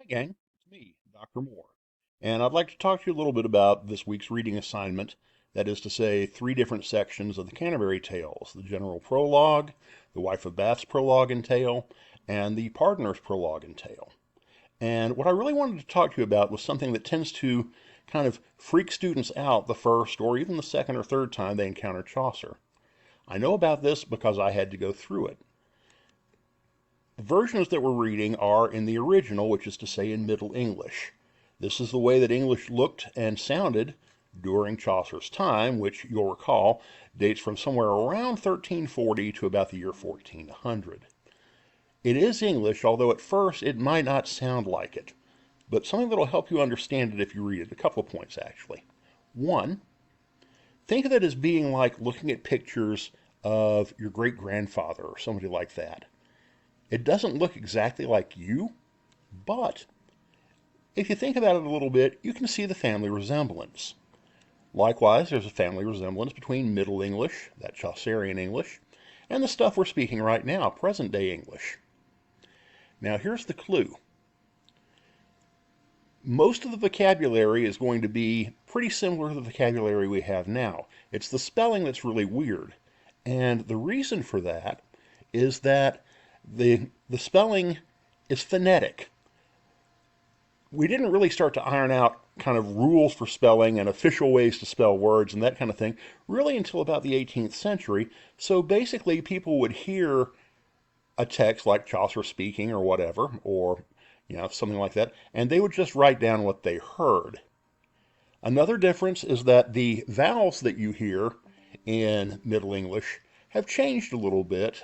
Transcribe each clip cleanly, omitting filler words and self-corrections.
Hi, gang. It's me, Dr. Moore. And I'd like to talk to you a little bit about this week's reading assignment. That is to say, three different sections of the Canterbury Tales: the general prologue, the Wife of Bath's prologue and tale, and the Pardoner's prologue and tale. And what I really wanted to talk to you about was something that tends to kind of freak students out the first or even the second or third time they encounter Chaucer. I know about this because I had to go through it. The versions that we're reading are in the original, which is to say in Middle English. This is the way that English looked and sounded during Chaucer's time, which you'll recall dates from somewhere around 1340 to about the year 1400. It is English, although at first it might not sound like it, but something that'll help you understand it if you read it. A couple of points, actually. One, think of it as being like looking at pictures of your great-grandfather or somebody like that. It doesn't look exactly like you, but if you think about it a little bit, you can see the family resemblance. Likewise, there's a family resemblance between Middle English, that Chaucerian English, and the stuff we're speaking right now, present-day English. Now, here's the clue. Most of the vocabulary is going to be pretty similar to the vocabulary we have now. It's the spelling that's really weird. And the reason for that is that the spelling is phonetic. We didn't really start to iron out kind of rules for spelling and official ways to spell words and that kind of thing really until about the 18th century. So basically people would hear a text like Chaucer speaking or whatever, or something like that, and they would just write down what they heard. Another difference is that the vowels that you hear in Middle English have changed a little bit.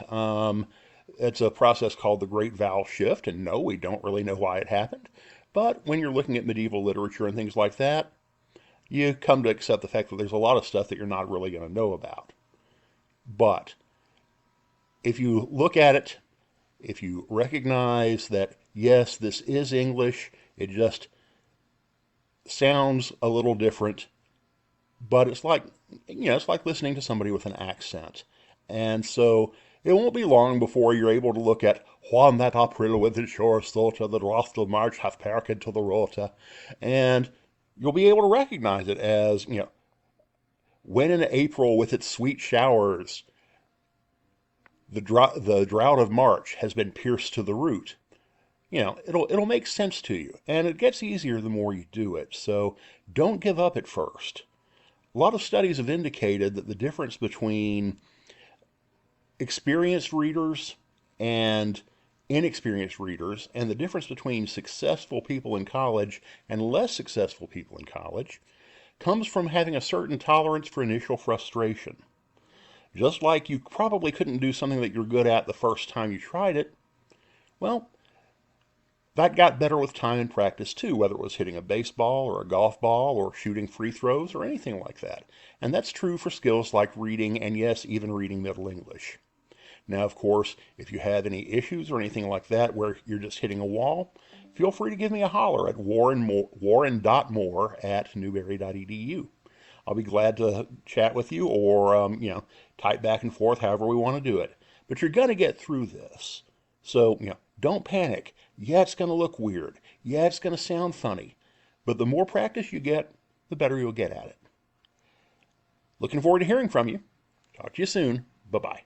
It's a process called the Great Vowel Shift, and no, we don't really know why it happened. But when you're looking at medieval literature and things like that, you come to accept the fact that there's a lot of stuff that you're not really going to know about. But if you look at it, if you recognize that, yes, this is English, it just sounds a little different, but it's like, it's like listening to somebody with an accent. And so it won't be long before you're able to look at Juan that April with his shore solta, the Rostal March hath perked to the Rota, and you'll be able to recognize it as, when in April with its sweet showers, the drought of March has been pierced to the root. It'll make sense to you, and it gets easier the more you do it. So don't give up at first. A lot of studies have indicated that the difference between experienced readers and inexperienced readers, and the difference between successful people in college and less successful people in college, comes from having a certain tolerance for initial frustration. Just like you probably couldn't do something that you're good at the first time you tried it, well, that got better with time and practice too, whether it was hitting a baseball or a golf ball or shooting free throws or anything like that. And that's true for skills like reading and, yes, even reading Middle English. Now, of course, if you have any issues or anything like that where you're just hitting a wall, feel free to give me a holler at warren.moore@newberry.edu. I'll be glad to chat with you or, type back and forth however we want to do it. But you're going to get through this. So, don't panic. Yeah, it's going to look weird. Yeah, it's going to sound funny. But the more practice you get, the better you'll get at it. Looking forward to hearing from you. Talk to you soon. Bye-bye.